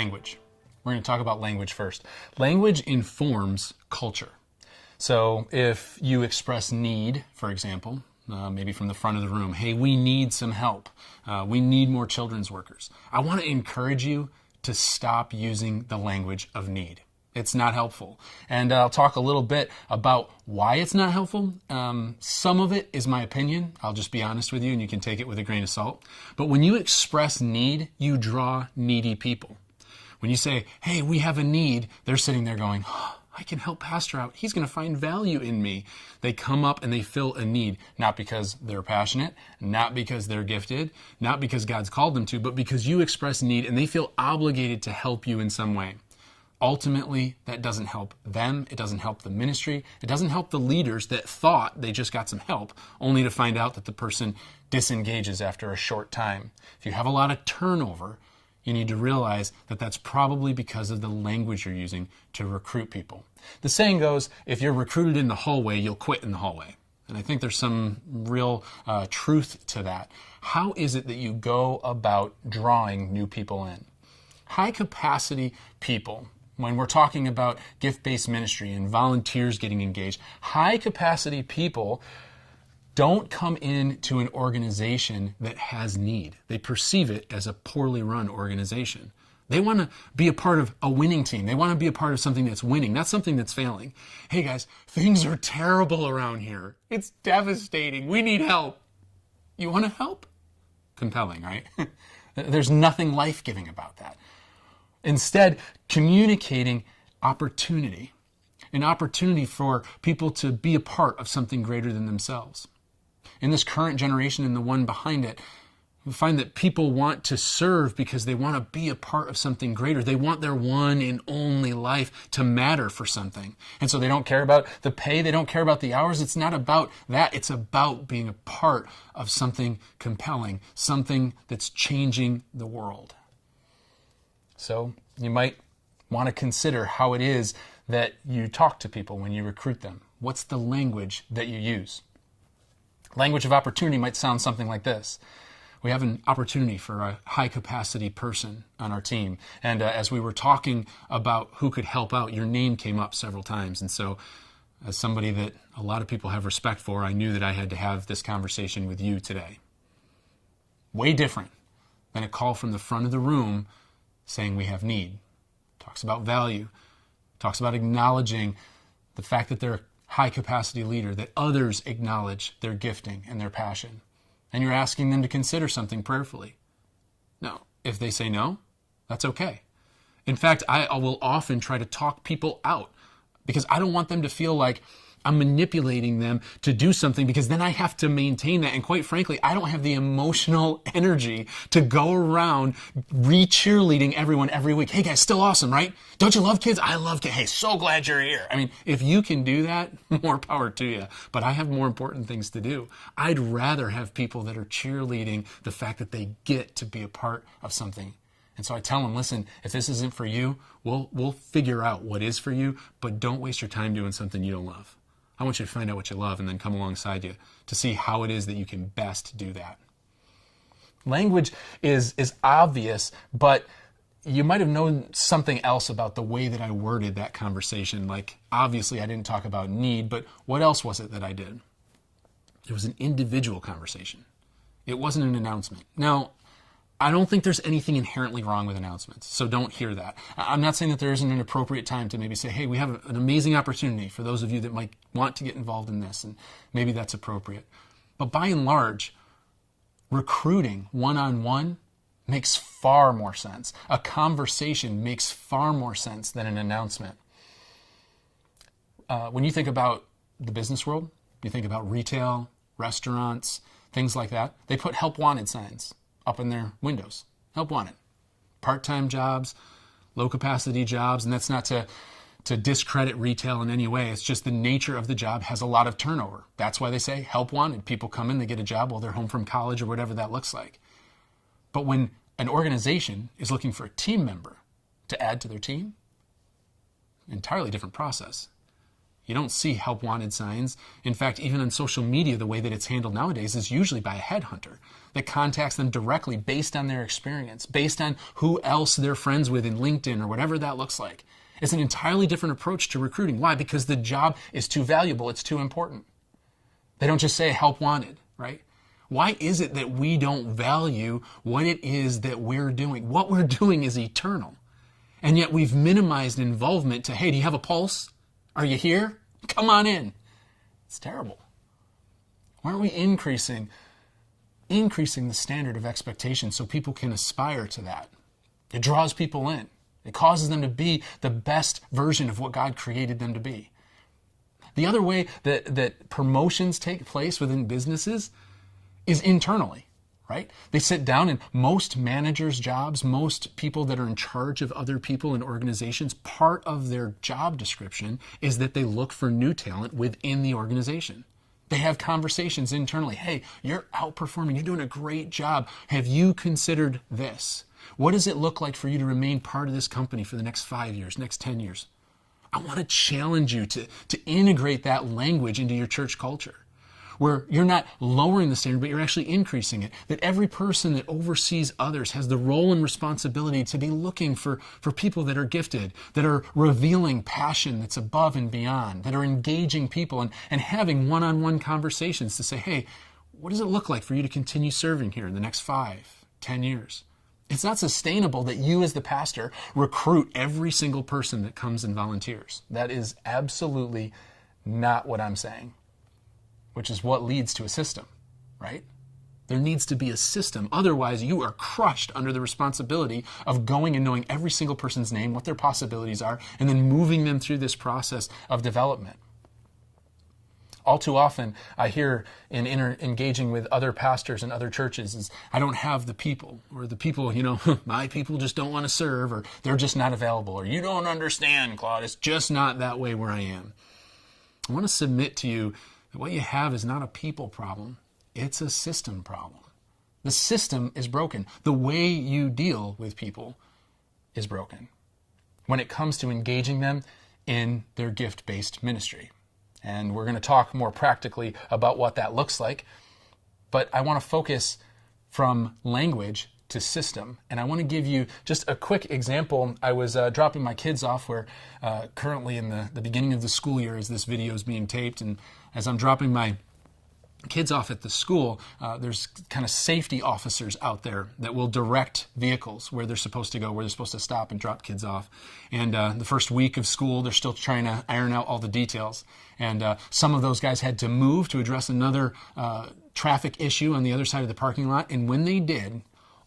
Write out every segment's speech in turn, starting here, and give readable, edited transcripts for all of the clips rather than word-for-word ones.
language. We're going to talk about language first. Language informs culture. So if you express need, for example, maybe from the front of the room, hey, we need some help. We need more children's workers. I want to encourage you to stop using the language of need. It's not helpful. And I'll talk a little bit about why it's not helpful. Some of it is my opinion. I'll just be honest with you, and you can take it with a grain of salt. But when you express need, you draw needy people. When you say, hey, we have a need, they're sitting there going, oh, I can help Pastor out. He's going to find value in me. They come up and they fill a need, not because they're passionate, not because they're gifted, not because God's called them to, but because you express need and they feel obligated to help you in some way. Ultimately, that doesn't help them. It doesn't help the ministry. It doesn't help the leaders that thought they just got some help, only to find out that the person disengages after a short time. If you have a lot of turnover, you need to realize that that's probably because of the language you're using to recruit people. The saying goes, if you're recruited in the hallway, you'll quit in the hallway. And I think there's some real truth to that. How is it that you go about drawing new people in? High capacity people, when we're talking about gift-based ministry and volunteers getting engaged, high capacity people don't come into an organization that has need. They perceive it as a poorly run organization. They want to be a part of a winning team. They want to be a part of something that's winning, not something that's failing. Hey guys, things are terrible around here. It's devastating. We need help. You want to help? Compelling, right? There's nothing life-giving about that. Instead, communicating opportunity, an opportunity for people to be a part of something greater than themselves. In this current generation and the one behind it, we find that people want to serve because they want to be a part of something greater. They want their one and only life to matter for something. And so they don't care about the pay. They don't care about the hours. It's not about that. It's about being a part of something compelling, something that's changing the world. So you might want to consider how it is that you talk to people when you recruit them. What's the language that you use? Language of opportunity might sound something like this. We have an opportunity for a high-capacity person on our team. And as we were talking about who could help out, your name came up several times. And so as somebody that a lot of people have respect for, I knew that I had to have this conversation with you today. Way different than a call from the front of the room saying we have need. Talks about value. Talks about acknowledging the fact that they're high-capacity leader, that others acknowledge their gifting and their passion. And you're asking them to consider something prayerfully. Now, if they say no, that's okay. In fact, I will often try to talk people out because I don't want them to feel like I'm manipulating them to do something because then I have to maintain that. And quite frankly, I don't have the emotional energy to go around re-cheerleading everyone every week. Hey guys, still awesome, right? Don't you love kids? I love kids. Hey, so glad you're here. I mean, if you can do that, more power to you. But I have more important things to do. I'd rather have people that are cheerleading the fact that they get to be a part of something. And so I tell them, listen, if this isn't for you, we'll figure out what is for you, but don't waste your time doing something you don't love. I want you to find out what you love and then come alongside you to see how it is that you can best do that. Language is obvious, but you might have known something else about the way that I worded that conversation. Like, obviously, I didn't talk about need, but what else was it that I did? It was an individual conversation. It wasn't an announcement. Now, I don't think there's anything inherently wrong with announcements, so don't hear that. I'm not saying that there isn't an appropriate time to maybe say, hey, we have an amazing opportunity for those of you that might want to get involved in this, and maybe that's appropriate. But by and large, recruiting one-on-one makes far more sense. A conversation makes far more sense than an announcement. When you think about the business world, you think about retail, restaurants, things like that, they put help wanted signs up in their windows. Help wanted. Part-time jobs, low-capacity jobs, and that's not to discredit retail in any way. It's just the nature of the job has a lot of turnover. That's why they say help wanted. People come in, they get a job while they're home from college or whatever that looks like. But when an organization is looking for a team member to add to their team, entirely different process. You don't see help wanted signs. In fact, even on social media, the way that it's handled nowadays is usually by a headhunter that contacts them directly based on their experience, based on who else they're friends with in LinkedIn or whatever that looks like. It's an entirely different approach to recruiting. Why? Because the job is too valuable. It's too important. They don't just say help wanted, right? Why is it that we don't value what it is that we're doing? What we're doing is eternal. And yet we've minimized involvement to, hey, do you have a pulse? Are you here? Come on in. It's terrible. Why aren't we increasing the standard of expectation so people can aspire to that? It draws people in. It causes them to be the best version of what God created them to be. The other way that promotions take place within businesses is internally, right? They sit down, and most managers' jobs, most people that are in charge of other people in organizations, part of their job description is that they look for new talent within the organization. They have conversations internally. Hey, you're outperforming. You're doing a great job. Have you considered this? What does it look like for you to remain part of this company for the next 5 years, next 10 years? I want to challenge you to integrate that language into your church culture, where you're not lowering the standard, but you're actually increasing it. That every person that oversees others has the role and responsibility to be looking for people that are gifted, that are revealing passion that's above and beyond, that are engaging people and having one-on-one conversations to say, hey, what does it look like for you to continue serving here in the next 5, 10 years? It's not sustainable that you as the pastor recruit every single person that comes and volunteers. That is absolutely not what I'm saying, which is what leads to a system, right? There needs to be a system. Otherwise, you are crushed under the responsibility of going and knowing every single person's name, what their possibilities are, and then moving them through this process of development. All too often, I hear in engaging with other pastors and other churches is, I don't have the people, or the people, my people just don't want to serve, or they're just not available, or you don't understand, Claude, it's just not that way where I am. I want to submit to you that what you have is not a people problem, it's a system problem. The system is broken. The way you deal with people is broken when it comes to engaging them in their gift-based ministry. And we're going to talk more practically about what that looks like. But I want to focus from language to system. And I want to give you just a quick example. I was dropping my kids off where currently in the beginning of the school year as this video is being taped. And as I'm dropping my kids off at the school, there's kind of safety officers out there that will direct vehicles where they're supposed to go, where they're supposed to stop and drop kids off. And the first week of school, they're still trying to iron out all the details. And some of those guys had to move to address another traffic issue on the other side of the parking lot. And when they did,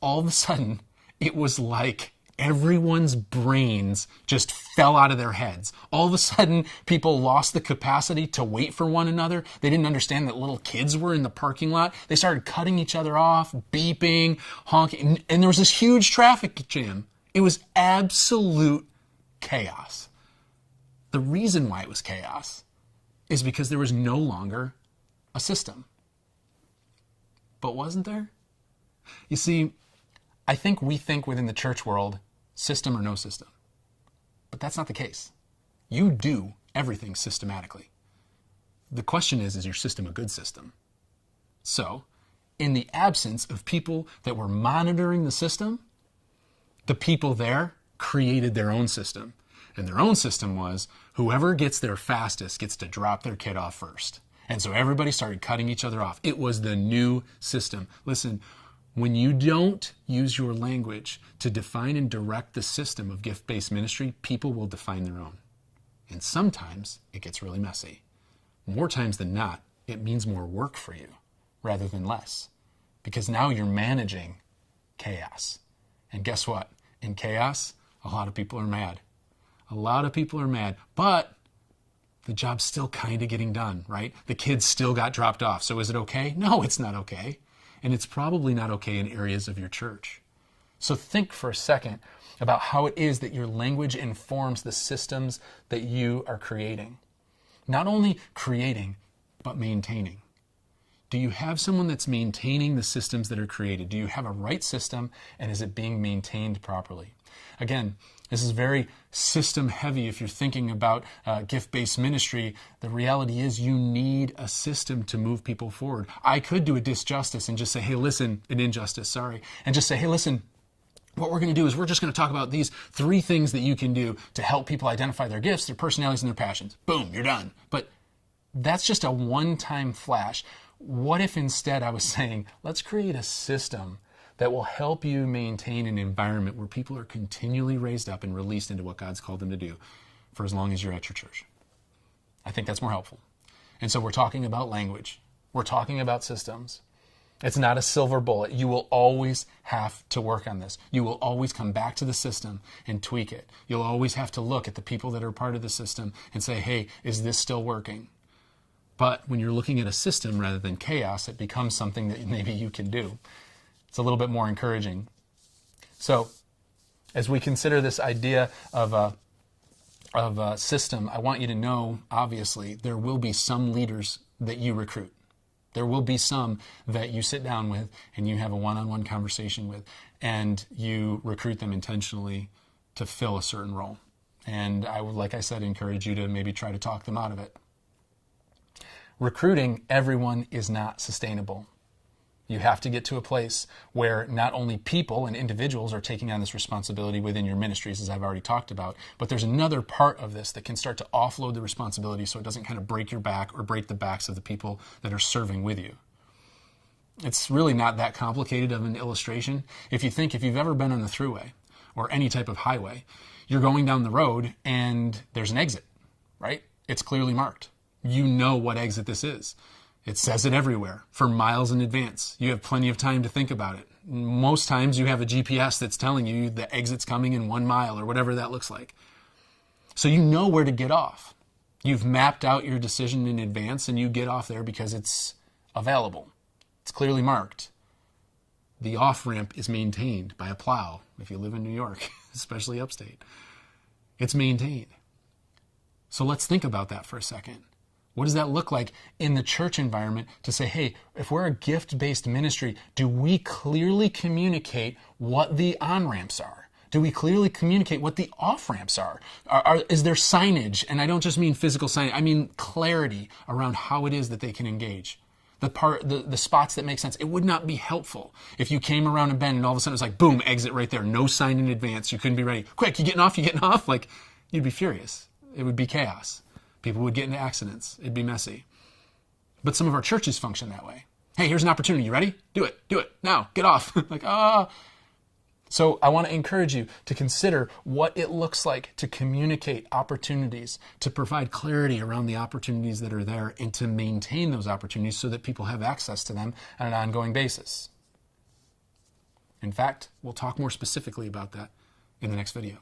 all of a sudden, it was like everyone's brains just fell out of their heads. All of a sudden, people lost the capacity to wait for one another. They didn't understand that little kids were in the parking lot. They started cutting each other off, beeping, honking, and there was this huge traffic jam. It was absolute chaos. The reason why it was chaos is because there was no longer a system. But wasn't there? You see, I think we think within the church world, system or no system. But that's not the case. You do everything systematically. The question is your system a good system? So, in the absence of people that were monitoring the system, the people there created their own system. And their own system was, whoever gets there fastest gets to drop their kid off first. And so everybody started cutting each other off. It was the new system. Listen, when you don't use your language to define and direct the system of gift-based ministry, people will define their own. And sometimes it gets really messy. More times than not, it means more work for you rather than less. Because now you're managing chaos. And guess what? In chaos, a lot of people are mad. A lot of people are mad, but the job's still kind of getting done, right? The kids still got dropped off. So is it okay? No, it's not okay. And it's probably not okay in areas of your church. So think for a second about how it is that your language informs the systems that you are creating. Not only creating, but maintaining. Do you have someone that's maintaining the systems that are created? Do you have a right system, and is it being maintained properly? Again, This is very system heavy. If you're thinking about gift-based ministry, the reality is you need a system to move people forward. I could do a disjustice and just say, hey, listen, an injustice, sorry, and just say, hey, listen, what we're going to do is we're just going to talk about these 3 things that you can do to help people identify their gifts, their personalities, and their passions. Boom, you're done. But that's just a one-time flash. What if instead I was saying, let's create a system that will help you maintain an environment where people are continually raised up and released into what God's called them to do for as long as you're at your church. I think that's more helpful. And so we're talking about language. We're talking about systems. It's not a silver bullet. You will always have to work on this. You will always come back to the system and tweak it. You'll always have to look at the people that are part of the system and say, hey, is this still working? But when you're looking at a system rather than chaos, it becomes something that maybe you can do. It's a little bit more encouraging. So as we consider this idea of a system, I want you to know, obviously, there will be some leaders that you recruit. There will be some that you sit down with and you have a one-on-one conversation with, and you recruit them intentionally to fill a certain role. And I would, like I said, encourage you to maybe try to talk them out of it. Recruiting everyone is not sustainable. You have to get to a place where not only people and individuals are taking on this responsibility within your ministries, as I've already talked about, but there's another part of this that can start to offload the responsibility so it doesn't kind of break your back or break the backs of the people that are serving with you. It's really not that complicated of an illustration. If you've ever been on the thruway or any type of highway, you're going down the road and there's an exit, right? It's clearly marked. You know what exit this is. It says it everywhere for miles in advance. You have plenty of time to think about it. Most times you have a GPS that's telling you the exit's coming in 1 mile or whatever that looks like. So you know where to get off. You've mapped out your decision in advance and you get off there because it's available. It's clearly marked. The off-ramp is maintained by a plow if you live in New York, especially upstate. It's maintained. So let's think about that for a second. What does that look like in the church environment to say, hey, if we're a gift-based ministry, do we clearly communicate what the on-ramps are? Do we clearly communicate what the off-ramps are? Is there signage? And I don't just mean physical signage. I mean clarity around how it is that they can engage. The spots that make sense. It would not be helpful if you came around a bend and all of a sudden it was like, boom, exit right there. No sign in advance. You couldn't be ready. Quick, you getting off? You getting off? Like, you'd be furious. It would be chaos. People would get into accidents. It'd be messy. But some of our churches function that way. Hey, here's an opportunity. You ready? Do it. Do it. Now. Get off. So I want to encourage you to consider what it looks like to communicate opportunities, to provide clarity around the opportunities that are there, and to maintain those opportunities so that people have access to them on an ongoing basis. In fact, we'll talk more specifically about that in the next video.